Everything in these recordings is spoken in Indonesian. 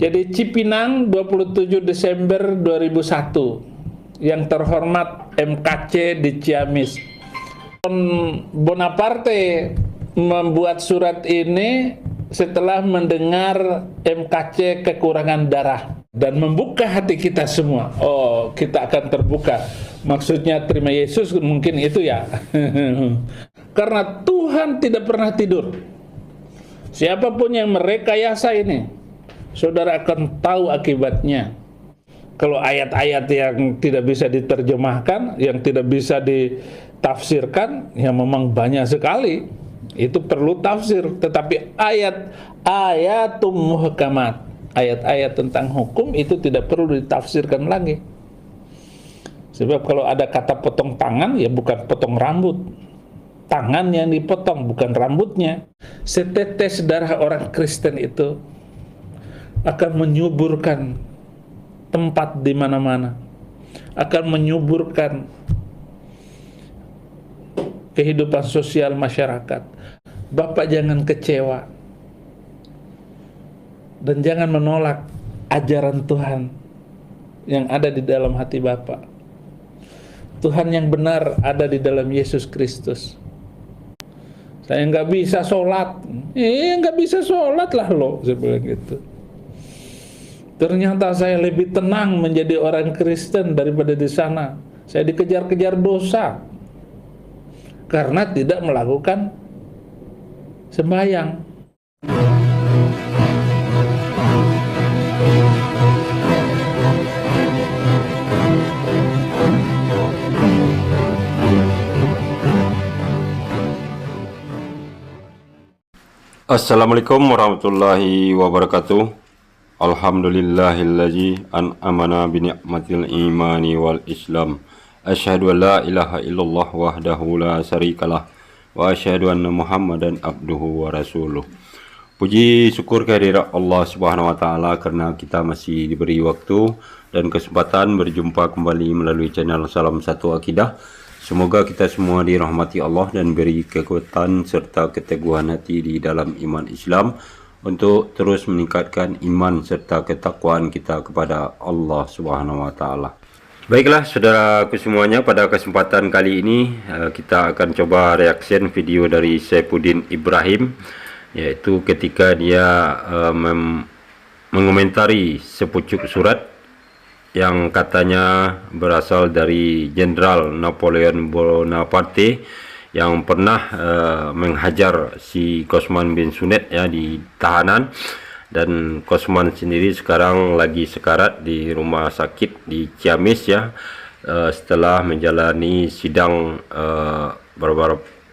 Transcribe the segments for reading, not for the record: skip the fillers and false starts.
Jadi Cipinang 27 Desember 2001. Yang terhormat MKC di Ciamis. Bonaparte membuat surat ini setelah mendengar MKC kekurangan darah dan membuka hati kita semua. Oh, kita akan terbuka. Maksudnya terima Yesus mungkin itu ya. Karena Tuhan tidak pernah tidur. Siapapun yang merekayasa ini, saudara akan tahu akibatnya. Kalau ayat-ayat yang tidak bisa diterjemahkan, yang tidak bisa ditafsirkan, ya memang banyak sekali. Itu perlu tafsir. Tetapi ayat-ayatum muhkamat, ayat-ayat tentang hukum itu tidak perlu ditafsirkan lagi. Sebab kalau ada kata potong tangan, ya bukan potong rambut. Tangan yang dipotong, bukan rambutnya. Setetes darah orang Kristen itu akan menyuburkan tempat di mana-mana, akan menyuburkan kehidupan sosial masyarakat. Bapak jangan kecewa dan jangan menolak ajaran Tuhan yang ada di dalam hati Bapak. Tuhan yang benar ada di dalam Yesus Kristus. Saya nggak bisa sholat, nggak bisa sholat lah lo, saya bilang gitu. Ternyata saya lebih tenang menjadi orang Kristen daripada di sana. Saya dikejar-kejar dosa karena tidak melakukan sembahyang. Assalamualaikum warahmatullahi wabarakatuh. Alhamdulillahillazi an'amana bi ni'matil imani wal islam. Asyhadu an la ilaha illallah wahdahu la syarikalah wa asyhadu anna Muhammadan abduhu wa rasuluh. Puji syukur kehadirat Allah Subhanahu wa taala karena kita masih diberi waktu dan kesempatan berjumpa kembali melalui channel Salam Satu Akidah. Semoga kita semua dirahmati Allah dan beri kekuatan serta keteguhan hati di dalam iman Islam untuk terus meningkatkan iman serta ketakwaan kita kepada Allah Subhanahu wa taala. Baiklah saudaraku semuanya, pada kesempatan kali ini kita akan coba reaction video dari Saifuddin Ibrahim, yaitu ketika dia mengomentari sepucuk surat yang katanya berasal dari Jenderal Napoleon Bonaparte yang pernah menghajar si Kosman bin Sunet ya di tahanan, dan Kosman sendiri sekarang lagi sekarat di rumah sakit di Ciamis ya, setelah menjalani sidang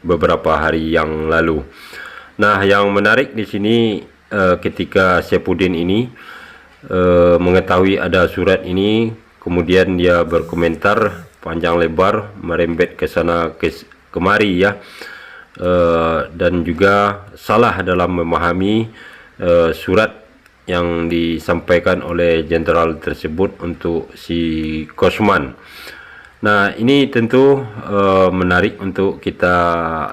beberapa hari yang lalu. Nah, yang menarik di sini ketika Saifuddin ini mengetahui ada surat ini, kemudian dia berkomentar panjang lebar, merembet ke sana kemari ya, dan juga salah dalam memahami surat yang disampaikan oleh jenderal tersebut untuk si Kosman. Nah, ini tentu menarik untuk kita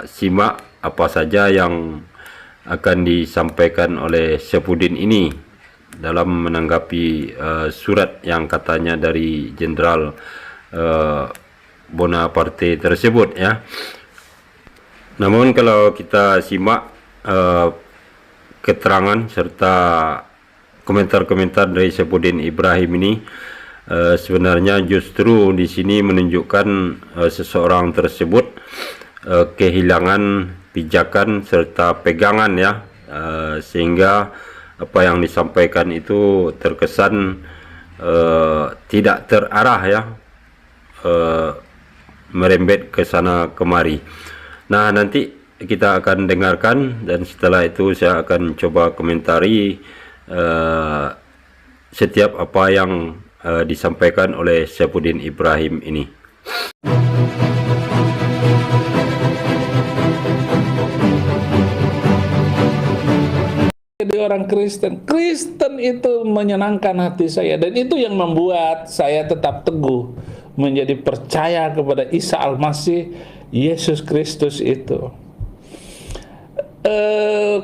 simak apa saja yang akan disampaikan oleh Saifuddin ini dalam menanggapi surat yang katanya dari jenderal Bonaparte tersebut ya. Namun kalau kita simak keterangan serta komentar-komentar dari Saifuddin Ibrahim ini, sebenarnya justru di sini menunjukkan seseorang tersebut kehilangan pijakan serta pegangan ya, sehingga apa yang disampaikan itu terkesan tidak terarah ya, merembet ke sana kemari. Nah, nanti kita akan dengarkan dan setelah itu saya akan coba komentari setiap apa yang disampaikan oleh Saifuddin Ibrahim ini. Jadi orang Kristen itu menyenangkan hati saya, dan itu yang membuat saya tetap teguh menjadi percaya kepada Isa Al-Masih, Yesus Kristus itu.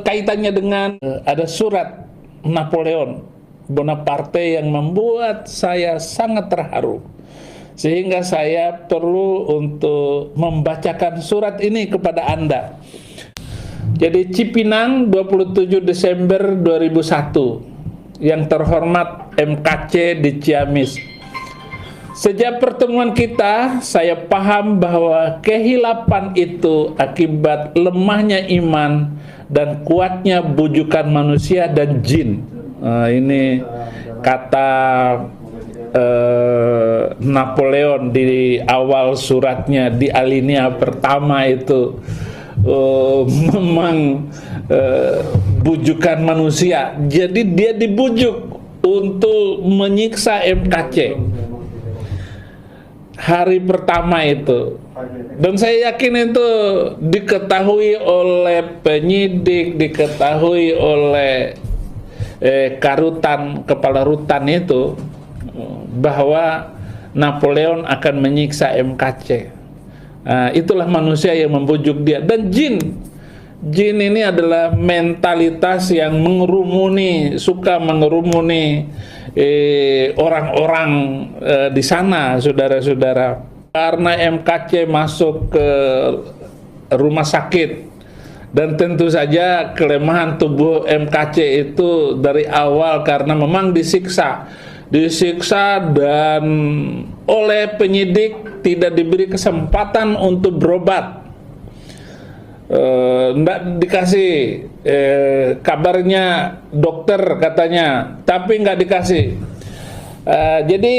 Kaitannya dengan ada surat Napoleon Bonaparte yang membuat saya sangat terharu, sehingga saya perlu untuk membacakan surat ini kepada Anda. Jadi Cipinang, 27 Desember 2001. Yang terhormat MKC di Ciamis. Sejak pertemuan kita, saya paham bahwa kehilapan itu akibat lemahnya iman dan kuatnya bujukan manusia dan jin. Ini kata Napoleon di awal suratnya, di alinea pertama itu. Memang bujukan manusia. Jadi dia dibujuk untuk menyiksa MKC hari pertama itu, dan saya yakin itu diketahui oleh penyidik, diketahui oleh kepala rutan itu, bahwa Napoleon akan menyiksa MKC. Itulah manusia yang membujuk dia. Dan jin ini adalah mentalitas yang mengerumuni, suka mengerumuni orang-orang di sana, saudara-saudara. Karena MKC masuk ke rumah sakit, dan tentu saja kelemahan tubuh MKC itu dari awal karena memang disiksa dan oleh penyidik tidak diberi kesempatan untuk berobat. Nggak dikasih kabarnya dokter katanya, tapi nggak dikasih. Jadi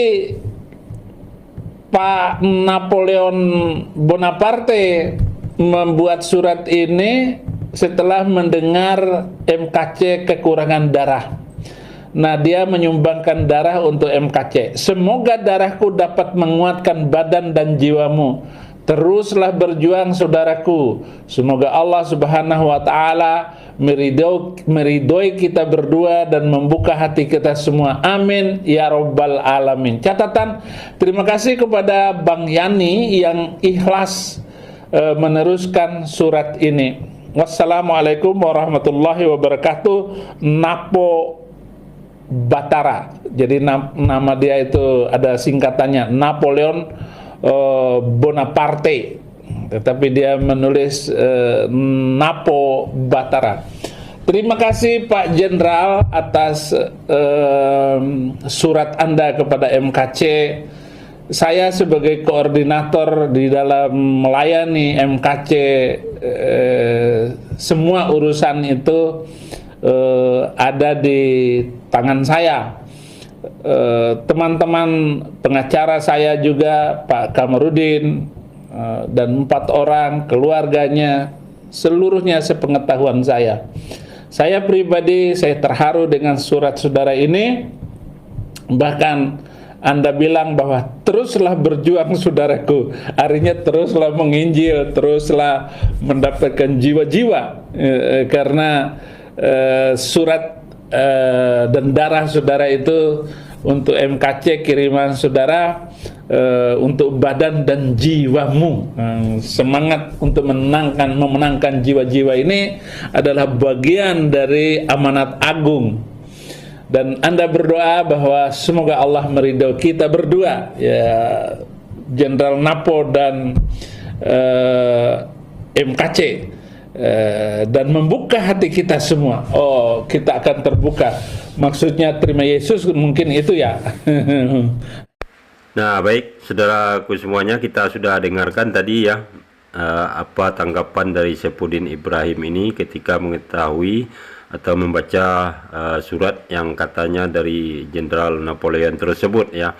Pak Napoleon Bonaparte membuat surat ini setelah mendengar MKC kekurangan darah. Nah, dia menyumbangkan darah untuk MKC. Semoga darahku dapat menguatkan badan dan jiwamu. Teruslah berjuang, saudaraku. Semoga Allah Subhanahu wa Ta'ala meridoi kita berdua dan membuka hati kita semua. Amin ya Rabbal Alamin. Catatan, terima kasih kepada Bang Yani yang ikhlas meneruskan surat ini. Wassalamualaikum warahmatullahi wabarakatuh. Napo Batara. Jadi nama dia itu ada singkatannya, Napoleon Bonaparte, tetapi dia menulis Napo Batara. Terima kasih Pak Jenderal atas surat Anda kepada MKC. Saya sebagai koordinator di dalam melayani MKC, semua urusan itu ada di tangan saya. Teman-teman pengacara saya juga, Pak Kamarudin, dan 4 orang keluarganya, seluruhnya sepengetahuan saya. Saya pribadi, saya terharu dengan surat saudara ini. Bahkan Anda bilang bahwa teruslah berjuang, saudaraku. Artinya teruslah menginjil, teruslah mendapatkan jiwa-jiwa, karena surat dan darah saudara itu untuk MKC kiriman saudara, untuk badan dan jiwamu. Semangat untuk memenangkan jiwa-jiwa ini adalah bagian dari amanat agung. Dan Anda berdoa bahwa semoga Allah meridhoi kita berdua, ya, Jenderal Napo dan MKC, dan membuka hati kita semua. Oh, kita akan terbuka. Maksudnya terima Yesus, mungkin itu ya. Nah, baik saudaraku semuanya, kita sudah dengarkan tadi ya apa tanggapan dari Saipudin Ibrahim ini ketika mengetahui atau membaca surat yang katanya dari Jenderal Napoleon tersebut ya.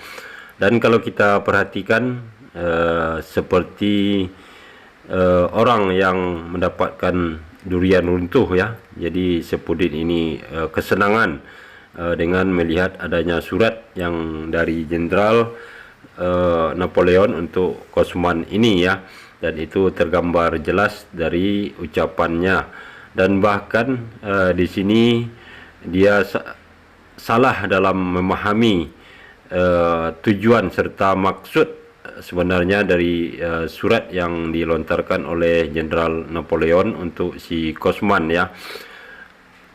Dan kalau kita perhatikan seperti orang yang mendapatkan durian runtuh ya. Jadi Saipudin ini kesenangan dengan melihat adanya surat yang dari Jenderal Napoleon untuk Kosman ini ya, dan itu tergambar jelas dari ucapannya. Dan bahkan di sini dia salah dalam memahami tujuan serta maksud sebenarnya dari surat yang dilontarkan oleh Jenderal Napoleon untuk si Kosman ya.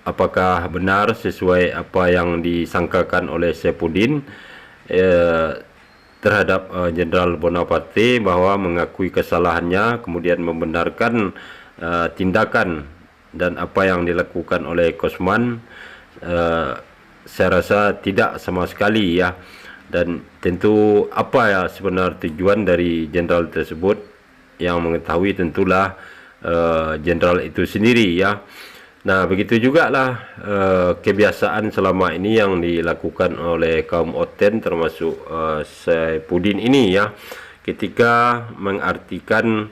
apakah benar sesuai apa yang disangkakan oleh Saifuddin terhadap Jenderal Bonaparte, bahwa mengakui kesalahannya kemudian membenarkan tindakan dan apa yang dilakukan oleh Kosman. Saya rasa tidak sama sekali ya. Dan tentu apa ya sebenar tujuan dari jenderal tersebut, yang mengetahui tentulah jenderal itu sendiri ya. Nah, begitu juga lah kebiasaan selama ini yang dilakukan oleh kaum Oten, termasuk Saifuddin ini ya, ketika mengartikan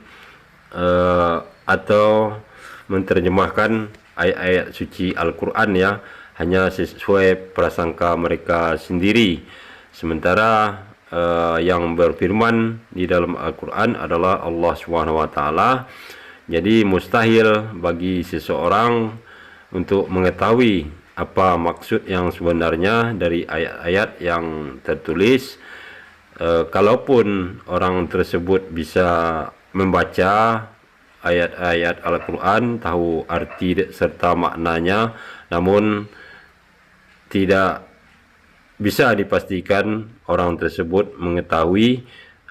atau menerjemahkan ayat-ayat suci Al-Quran ya, hanya sesuai prasangka mereka sendiri. Sementara yang berfirman di dalam Al-Quran adalah Allah SWT. Jadi mustahil bagi seseorang untuk mengetahui apa maksud yang sebenarnya dari ayat-ayat yang tertulis. Kalaupun orang tersebut bisa membaca ayat-ayat Al-Quran, tahu arti serta maknanya, namun tidak bisa dipastikan orang tersebut mengetahui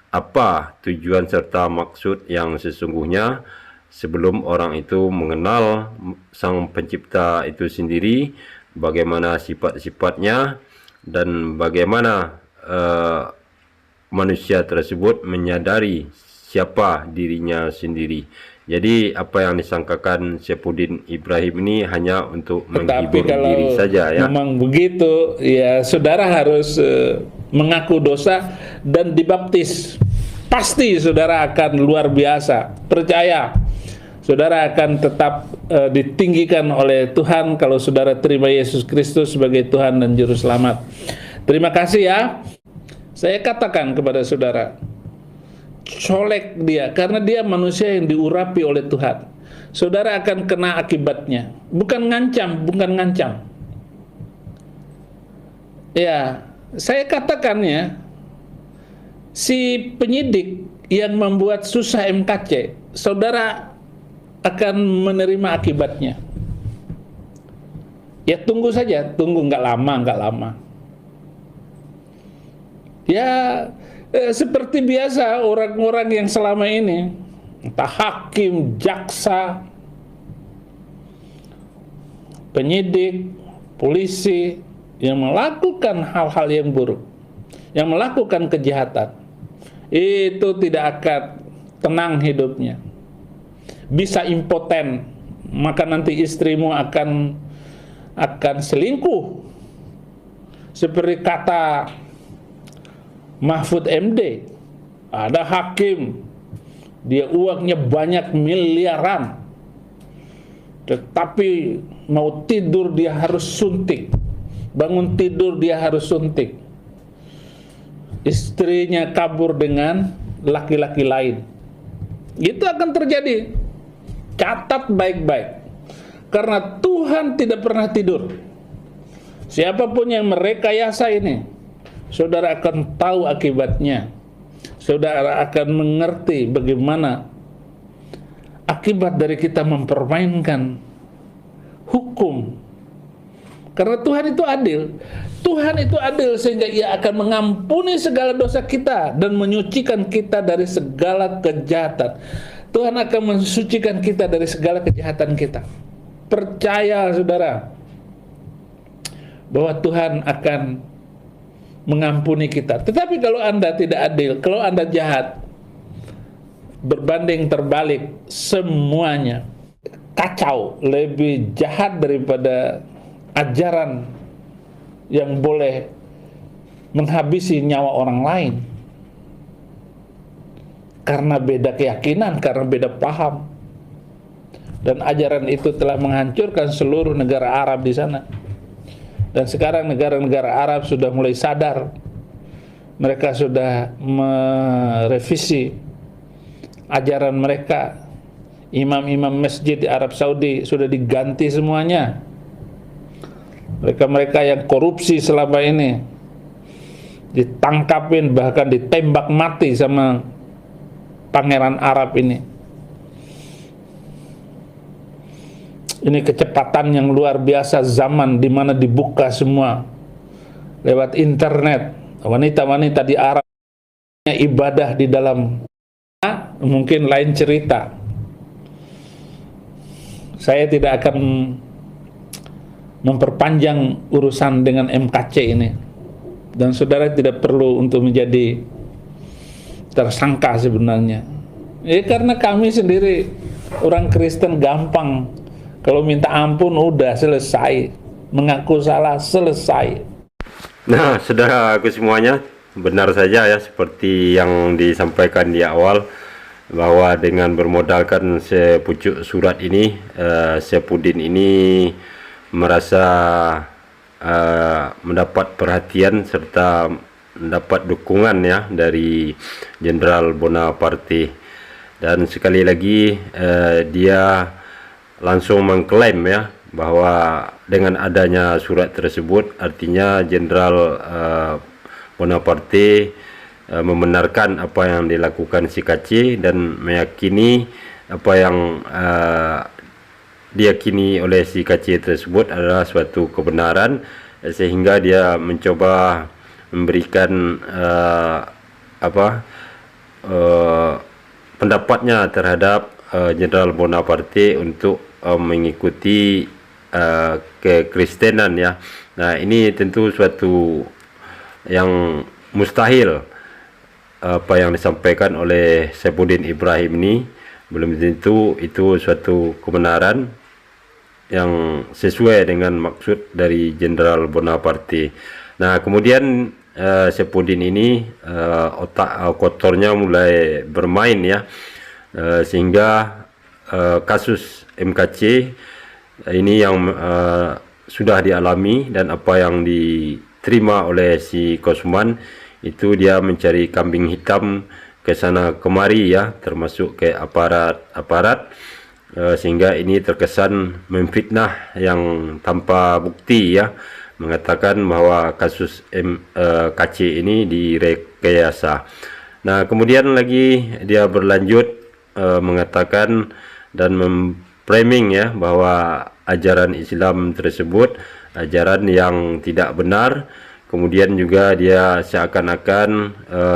apa tujuan serta maksud yang sesungguhnya sebelum orang itu mengenal Sang Pencipta itu sendiri, bagaimana sifat-sifatnya, dan bagaimana manusia tersebut menyadari siapa dirinya sendiri. Jadi apa yang disangkakan Saifuddin Ibrahim ini hanya untuk menghibur diri saja ya. Memang begitu ya, saudara harus mengaku dosa dan dibaptis. Pasti saudara akan luar biasa. Percaya, saudara akan tetap ditinggikan oleh Tuhan kalau saudara terima Yesus Kristus sebagai Tuhan dan Juru Selamat. Terima kasih ya. Saya katakan kepada saudara, colek dia, karena dia manusia yang diurapi oleh Tuhan. Saudara akan kena akibatnya. Bukan ngancam. Ya, saya katakan ya, si penyidik yang membuat susah MKC, saudara akan menerima akibatnya. Ya tunggu saja, nggak lama. Ya seperti biasa orang-orang yang selama ini, entah hakim, jaksa, penyidik, polisi, yang melakukan hal-hal yang buruk, yang melakukan kejahatan, itu tidak akan tenang hidupnya. Bisa impoten, maka nanti istrimu akan selingkuh. Seperti kata Mahfud MD, ada hakim, dia uangnya banyak miliaran, tetapi mau tidur dia harus suntik, bangun tidur dia harus suntik. Istrinya kabur dengan laki-laki lain. Itu akan terjadi. Catat baik-baik. Karena Tuhan tidak pernah tidur. Siapapun yang merekayasa ini, saudara akan tahu akibatnya. Saudara akan mengerti bagaimana akibat dari kita mempermainkan hukum. Karena Tuhan itu adil. Tuhan itu adil sehingga Ia akan mengampuni segala dosa kita dan menyucikan kita dari segala kejahatan. Tuhan akan mensucikan kita dari segala kejahatan kita. Percaya saudara bahwa Tuhan akan mengampuni kita. Tetapi kalau Anda tidak adil, kalau Anda jahat, berbanding terbalik semuanya kacau, lebih jahat daripada ajaran yang boleh menghabisi nyawa orang lain. Karena beda keyakinan, karena beda paham. Dan ajaran itu telah menghancurkan seluruh negara Arab di sana. Dan sekarang negara-negara Arab sudah mulai sadar. Mereka sudah merevisi ajaran mereka. Imam-imam masjid di Arab Saudi sudah diganti semuanya. Mereka-mereka yang korupsi selama ini ditangkapin, bahkan ditembak mati sama pangeran Arab ini. Ini kecepatan yang luar biasa, zaman di mana dibuka semua lewat internet. Wanita-wanita di Arab ibadah di dalam, mungkin lain cerita. Saya tidak akan memperpanjang urusan dengan MKC ini, dan saudara tidak perlu untuk menjadi tersangka sebenarnya. Karena kami sendiri orang Kristen gampang, kalau minta ampun udah selesai, mengaku salah selesai. Nah, saudaraku semuanya, benar saja ya seperti yang disampaikan di awal, bahwa dengan bermodalkan sepucuk surat ini, Saifuddin ini merasa mendapat perhatian serta mendapat dukungan ya dari Jenderal Bonaparte, dan sekali lagi dia langsung mengklaim ya bahwa dengan adanya surat tersebut artinya Jenderal Bonaparte membenarkan apa yang dilakukan si KC dan meyakini apa yang diyakini oleh si KC tersebut adalah suatu kebenaran, sehingga dia mencoba memberikan pendapatnya terhadap Jenderal Bonaparte untuk mengikuti kekristenan ya. Nah, ini tentu suatu yang mustahil. Apa yang disampaikan oleh Saifuddin Ibrahim ini belum tentu itu suatu kebenaran yang sesuai dengan maksud dari Jenderal Bonaparte. Nah, kemudian Saifuddin ini otak kotornya mulai bermain ya, sehingga kasus MKC ini yang sudah dialami dan apa yang diterima oleh si Kosman itu, dia mencari kambing hitam ke sana kemari ya, termasuk ke aparat, sehingga ini terkesan memfitnah yang tanpa bukti ya, mengatakan bahwa kasus KC ini direkayasa. Nah, kemudian lagi dia berlanjut mengatakan dan memframing ya bahwa ajaran Islam tersebut ajaran yang tidak benar. Kemudian juga dia seakan-akan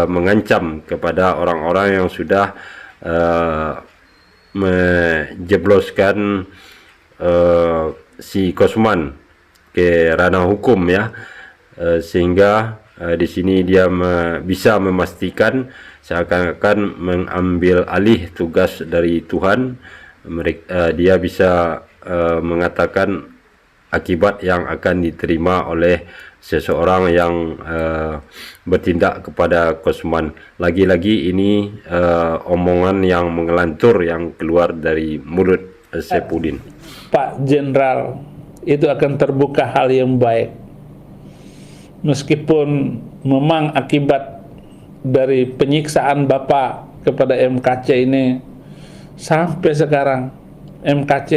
mengancam kepada orang-orang yang sudah menjebloskan si Kosman ke ranah hukum ya, sehingga di sini dia bisa memastikan seakan-akan mengambil alih tugas dari Tuhan. Dia bisa mengatakan akibat yang akan diterima oleh seseorang yang bertindak kepada Kosman. Lagi-lagi ini omongan yang mengelantur yang keluar dari mulut Saifuddin. Pak Jenderal, itu akan terbuka hal yang baik. Meskipun memang akibat dari penyiksaan Bapak kepada MKC ini sampai sekarang MKC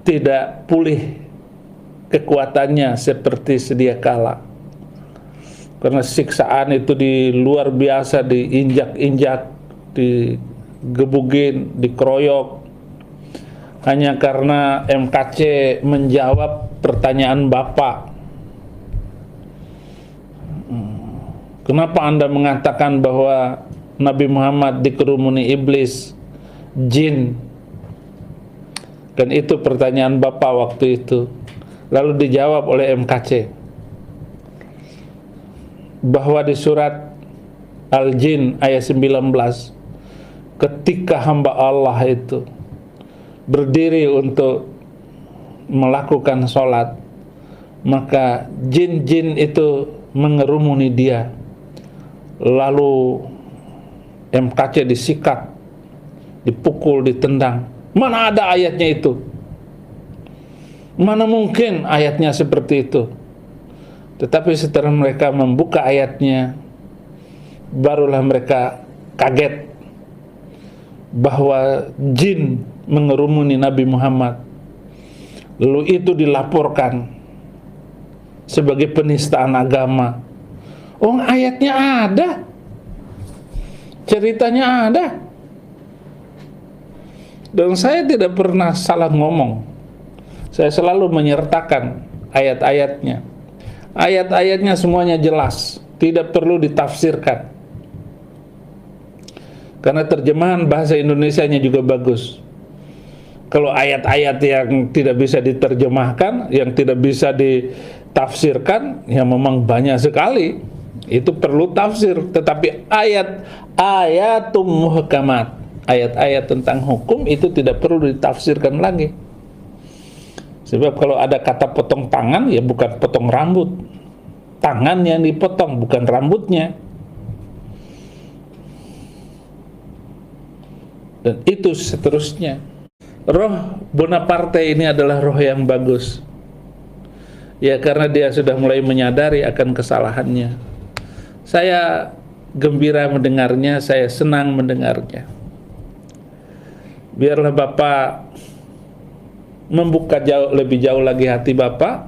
tidak pulih kekuatannya seperti sedia kala, karena siksaan itu luar biasa, diinjak-injak, digebugin, dikeroyok, hanya karena MKC menjawab pertanyaan Bapak. Kenapa Anda mengatakan bahwa Nabi Muhammad dikerumuni iblis, jin? Dan itu pertanyaan Bapak waktu itu. Lalu dijawab oleh MKC bahwa di surat Al-Jin ayat 19, ketika hamba Allah itu berdiri untuk melakukan sholat, maka jin-jin itu mengerumuni dia. Lalu MKC disikat, dipukul, ditendang. Mana ada ayatnya itu? Mana mungkin ayatnya seperti itu? Tetapi setelah mereka membuka ayatnya, barulah mereka kaget bahwa jin mengerumuni Nabi Muhammad. Lalu itu dilaporkan sebagai penistaan agama. Oh, ayatnya ada, ceritanya ada. Dan saya tidak pernah salah ngomong. Saya selalu menyertakan ayat-ayatnya. Ayat-ayatnya semuanya jelas, tidak perlu ditafsirkan. Karena terjemahan bahasa Indonesianya juga bagus. Kalau ayat-ayat yang tidak bisa diterjemahkan, yang tidak bisa ditafsirkan, ya memang banyak sekali. Itu perlu tafsir. Tetapi ayatum muhkamat, ayat-ayat tentang hukum itu tidak perlu ditafsirkan lagi. Sebab kalau ada kata potong tangan, ya bukan potong rambut. Tangan yang dipotong, bukan rambutnya. Dan itu seterusnya. Roh Bonaparte ini adalah roh yang bagus. Ya, karena dia sudah mulai menyadari akan kesalahannya. Saya gembira mendengarnya, saya senang mendengarnya. Biarlah Bapak membuka lebih jauh lagi hati Bapak.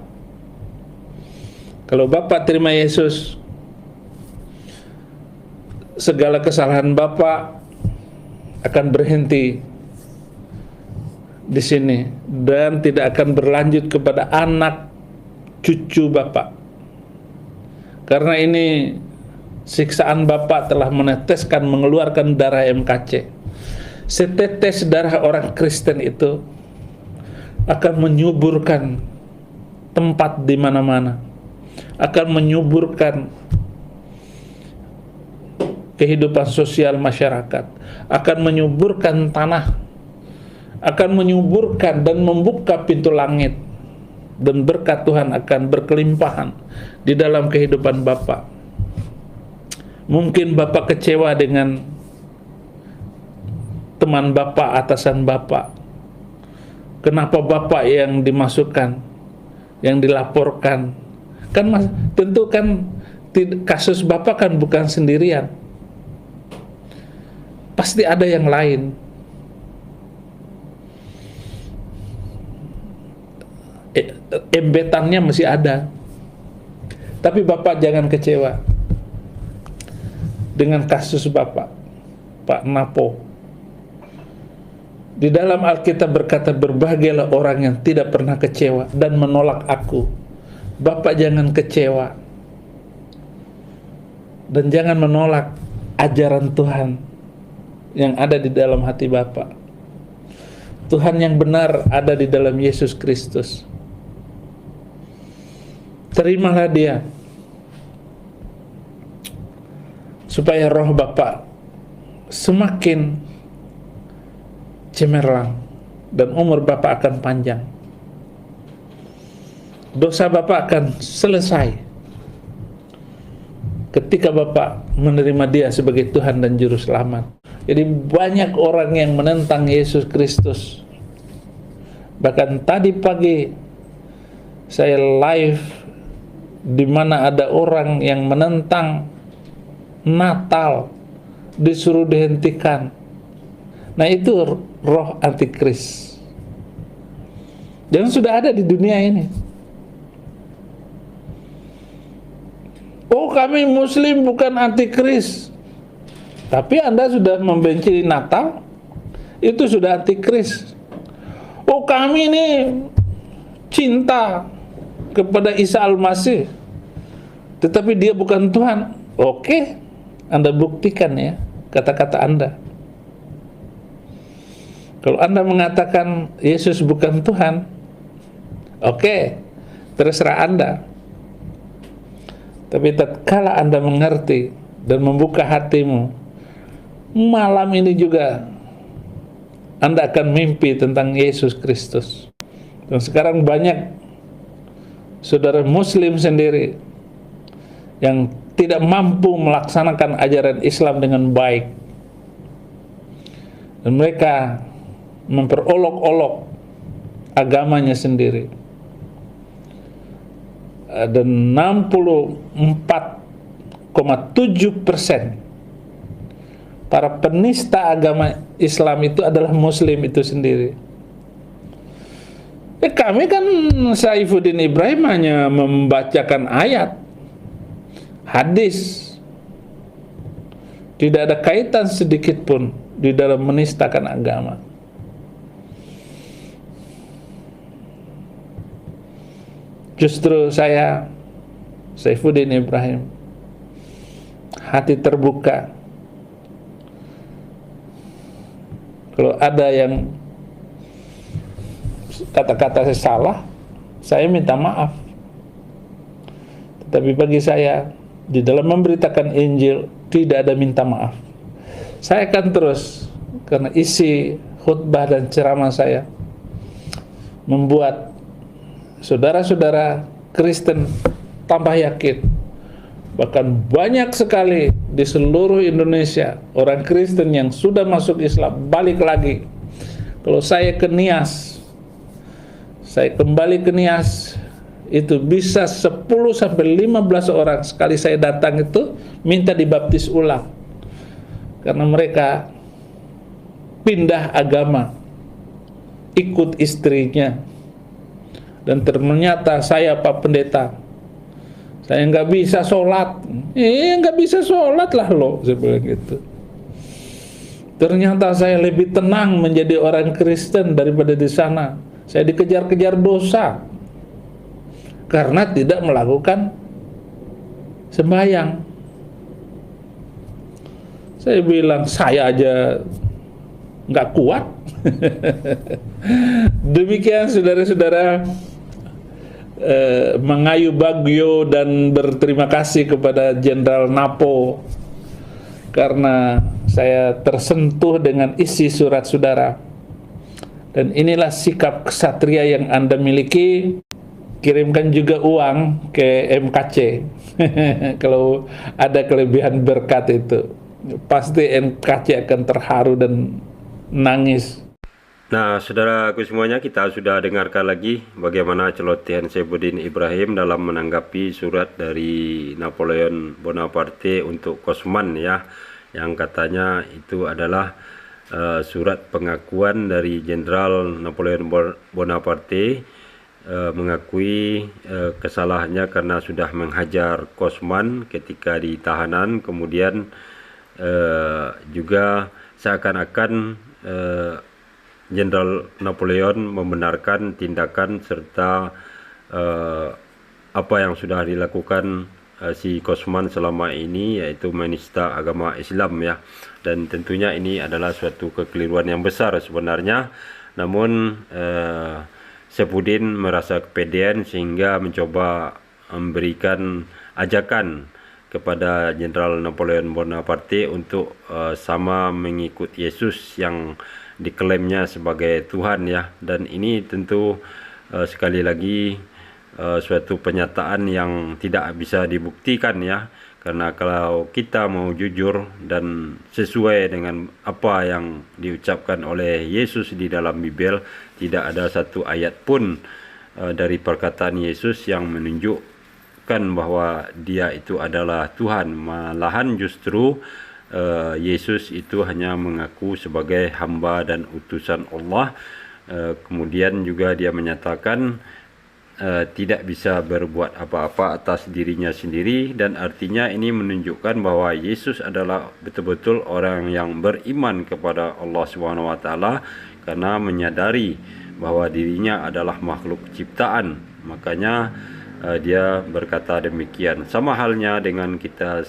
Kalau Bapak terima Yesus, segala kesalahan Bapak akan berhenti di sini dan tidak akan berlanjut kepada anak cucu Bapak. Karena ini siksaan Bapak telah meneteskan, mengeluarkan darah MKC. Setetes darah orang Kristen itu akan menyuburkan tempat di mana-mana, akan menyuburkan kehidupan sosial masyarakat, akan menyuburkan tanah, akan menyuburkan dan membuka pintu langit, dan berkat Tuhan akan berkelimpahan di dalam kehidupan Bapak. Mungkin Bapak kecewa dengan teman Bapak, atasan Bapak. Kenapa Bapak yang dimasukkan, yang dilaporkan? Kan tentu kan kasus Bapak kan bukan sendirian. Pasti ada yang lain. Embetannya masih ada. Tapi Bapak jangan kecewa dengan kasus Bapak, Pak Napo. Di dalam Alkitab berkata, berbahagialah orang yang tidak pernah kecewa dan menolak aku. Bapak jangan kecewa dan jangan menolak ajaran Tuhan yang ada di dalam hati Bapak. Tuhan yang benar ada di dalam Yesus Kristus. Terimalah Dia, supaya roh Bapak semakin cemerlang dan umur Bapak akan panjang. Dosa Bapak akan selesai ketika Bapak menerima Dia sebagai Tuhan dan Juru Selamat. Jadi banyak orang yang menentang Yesus Kristus. Bahkan tadi pagi saya live di mana ada orang yang menentang Natal, disuruh dihentikan. Nah, itu roh antikris yang sudah ada di dunia ini. Oh, kami Muslim bukan antikris, tapi Anda sudah membenci Natal, itu sudah antikris. Oh, kami ini cinta kepada Isa Al-Masih, tetapi Dia bukan Tuhan. Oke, Anda buktikan ya kata-kata Anda. Kalau Anda mengatakan Yesus bukan Tuhan, oke, terserah Anda. Tapi tatkala Anda mengerti dan membuka hatimu, malam ini juga Anda akan mimpi tentang Yesus Kristus. Dan sekarang banyak saudara Muslim sendiri yang tidak mampu melaksanakan ajaran Islam dengan baik, dan mereka memperolok-olok agamanya sendiri. Dan 64,7% para penista agama Islam itu adalah Muslim itu sendiri. Kami kan Saifuddin Ibrahim hanya membacakan ayat, hadis, tidak ada kaitan sedikit pun di dalam menistakan agama. Justru saya, Saifuddin Ibrahim, hati terbuka. Kalau ada yang kata-kata saya salah, saya minta maaf. Tetapi bagi saya, di dalam memberitakan Injil tidak ada minta maaf. Saya akan terus, karena isi khutbah dan ceramah saya membuat saudara-saudara Kristen tambah yakin. Bahkan banyak sekali di seluruh Indonesia orang Kristen yang sudah masuk Islam balik lagi. Kalau saya ke Nias, saya kembali ke Nias, itu bisa 10-15 orang sekali saya datang itu minta dibaptis ulang, karena mereka pindah agama, ikut istrinya. Dan ternyata saya, Pak Pendeta, saya nggak bisa sholat. Nggak bisa sholat lah lo, saya bilang gitu. Ternyata saya lebih tenang menjadi orang Kristen daripada di sana. Saya dikejar-kejar dosa karena tidak melakukan sembahyang. Saya bilang, saya aja nggak kuat. Demikian saudara-saudara, mengayu bagyo dan berterima kasih kepada Jenderal Napo karena saya tersentuh dengan isi surat saudara. Dan inilah sikap kesatria yang Anda miliki. Kirimkan juga uang ke MKC kalau ada kelebihan berkat itu. Pasti MKC akan terharu dan nangis. Nah, saudaraku semuanya, kita sudah dengarkan lagi bagaimana celotehan Saifuddin Ibrahim dalam menanggapi surat dari Napoleon Bonaparte untuk Kosman ya, yang katanya itu adalah surat pengakuan dari Jenderal Napoleon Bonaparte mengakui kesalahannya karena sudah menghajar Kosman ketika di tahanan, kemudian juga seakan-akan Jenderal Napoleon membenarkan tindakan serta apa yang sudah dilakukan si Kosman selama ini, yaitu menista agama Islam ya. Dan tentunya ini adalah suatu kekeliruan yang besar sebenarnya. Namun Saifuddin merasa kepedean sehingga mencoba memberikan ajakan kepada Jenderal Napoleon Bonaparte untuk sama mengikut Yesus yang diklaimnya sebagai Tuhan ya. Dan ini tentu sekali lagi suatu pernyataan yang tidak bisa dibuktikan ya, karena kalau kita mau jujur dan sesuai dengan apa yang diucapkan oleh Yesus di dalam Bible, tidak ada satu ayat pun dari perkataan Yesus yang menunjukkan bahwa dia itu adalah Tuhan. Malahan justru Yesus itu hanya mengaku sebagai hamba dan utusan Allah. Kemudian juga dia menyatakan tidak bisa berbuat apa-apa atas dirinya sendiri, dan artinya ini menunjukkan bahwa Yesus adalah betul-betul orang yang beriman kepada Allah SWT karena menyadari bahwa dirinya adalah makhluk ciptaan. Makanya dia berkata demikian. Sama halnya dengan kita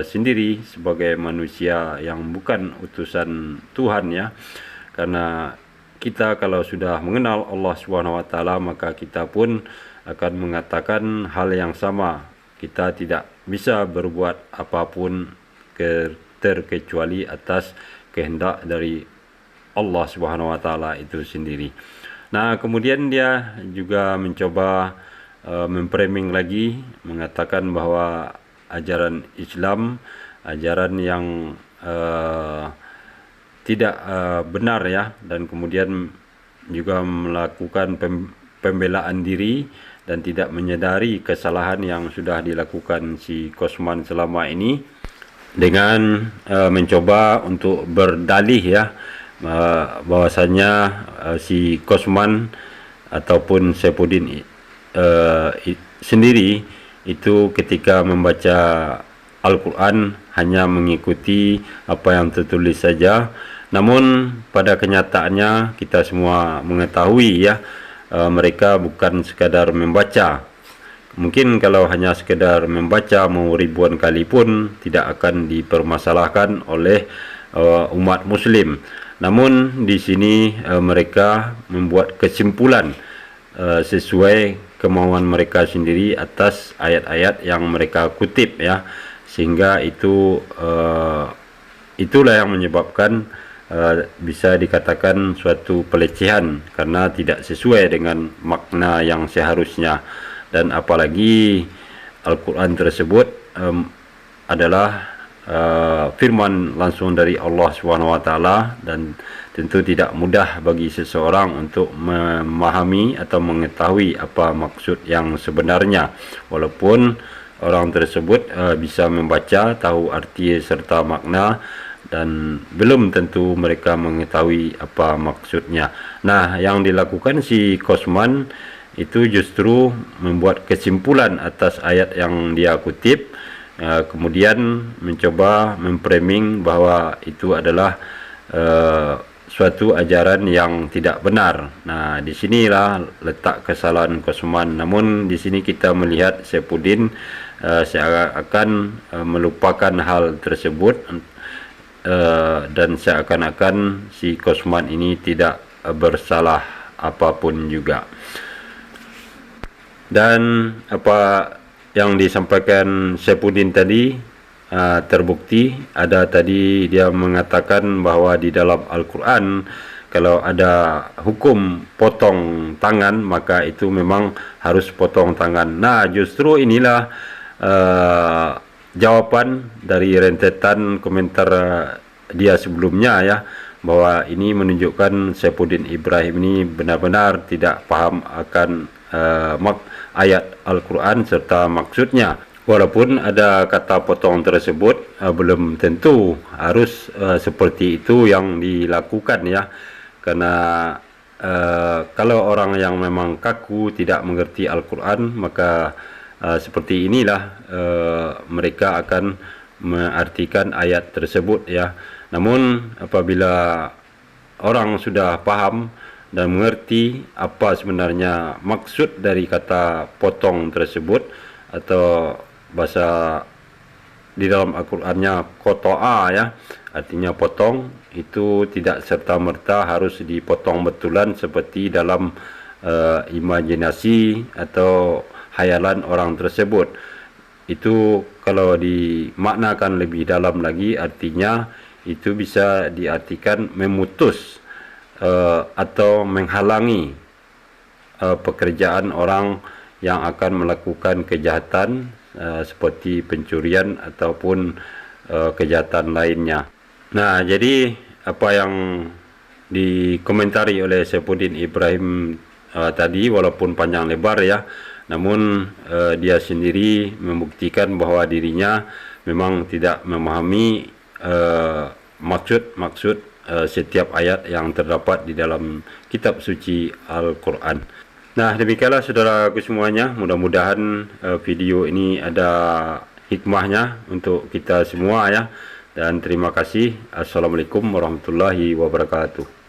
sendiri sebagai manusia yang bukan utusan Tuhan ya, karena kita kalau sudah mengenal Allah SWT maka kita pun akan mengatakan hal yang sama. Kita tidak bisa berbuat apapun terkecuali atas kehendak dari Allah SWT itu sendiri. Nah, kemudian dia juga mencoba memframing lagi, mengatakan bahwa ajaran Islam, ajaran yang tidak benar ya, dan kemudian juga melakukan pembelaan diri dan tidak menyadari kesalahan yang sudah dilakukan si Kosman selama ini, dengan mencoba untuk berdalih ya bahwasanya si Kosman ataupun Saifuddin sendiri itu ketika membaca Al-Quran hanya mengikuti apa yang tertulis saja. Namun pada kenyataannya kita semua mengetahui ya, mereka bukan sekadar membaca, Mungkin kalau hanya sekedar membaca mau ribuan kali pun tidak akan dipermasalahkan oleh umat muslim. Namun di sini mereka membuat kesimpulan sesuai kemauan mereka sendiri atas ayat-ayat yang mereka kutip, ya, sehingga itulah yang menyebabkan bisa dikatakan suatu pelecehan karena tidak sesuai dengan makna yang seharusnya. Dan apalagi Al-Quran tersebut adalah firman langsung dari Allah SWT, dan tentu tidak mudah bagi seseorang untuk memahami atau mengetahui apa maksud yang sebenarnya, walaupun orang tersebut bisa membaca, tahu arti serta makna, dan belum tentu mereka mengetahui apa maksudnya. Nah, yang dilakukan si Kosman itu justru membuat kesimpulan atas ayat yang dia kutip, kemudian mencoba memframing bahwa itu adalah suatu ajaran yang tidak benar. Nah, di sinilah letak kesalahan Kosman. Namun di sini kita melihat Saifuddin seakan melupakan hal tersebut, dan seakan-akan si Kosman ini tidak bersalah apapun juga. Dan apa yang disampaikan Saifuddin tadi terbukti. Ada tadi dia mengatakan bahwa di dalam Al-Quran kalau ada hukum potong tangan, maka itu memang harus potong tangan. Nah, justru inilah jawaban dari rentetan komentar dia sebelumnya, ya, bahwa ini menunjukkan Saifuddin Ibrahim ini benar-benar tidak paham akan ayat Al-Quran serta maksudnya. Walaupun ada kata potong tersebut, belum tentu harus seperti itu yang dilakukan, ya. Karena kalau orang yang memang kaku tidak mengerti Al-Quran, maka seperti inilah mereka akan mengartikan ayat tersebut, ya. Namun apabila orang sudah paham dan mengerti apa sebenarnya maksud dari kata potong tersebut, atau bahasa di dalam Al-Qur'annya kotoa, ya, artinya potong, itu tidak serta-merta harus dipotong betulan seperti dalam imajinasi atau hayalan orang tersebut. Itu kalau dimaknakan lebih dalam lagi, artinya itu bisa diartikan memutus atau menghalangi pekerjaan orang yang akan melakukan kejahatan seperti pencurian ataupun kejahatan lainnya. Nah, jadi apa yang dikomentari oleh Saifuddin Ibrahim tadi, walaupun panjang lebar, ya, namun dia sendiri membuktikan bahwa dirinya memang tidak memahami maksud setiap ayat yang terdapat di dalam kitab suci Al-Quran. Nah, demikianlah saudaraku semuanya. Mudah-mudahan video ini ada hikmahnya untuk kita semua, ya. Dan terima kasih. Assalamualaikum warahmatullahi wabarakatuh.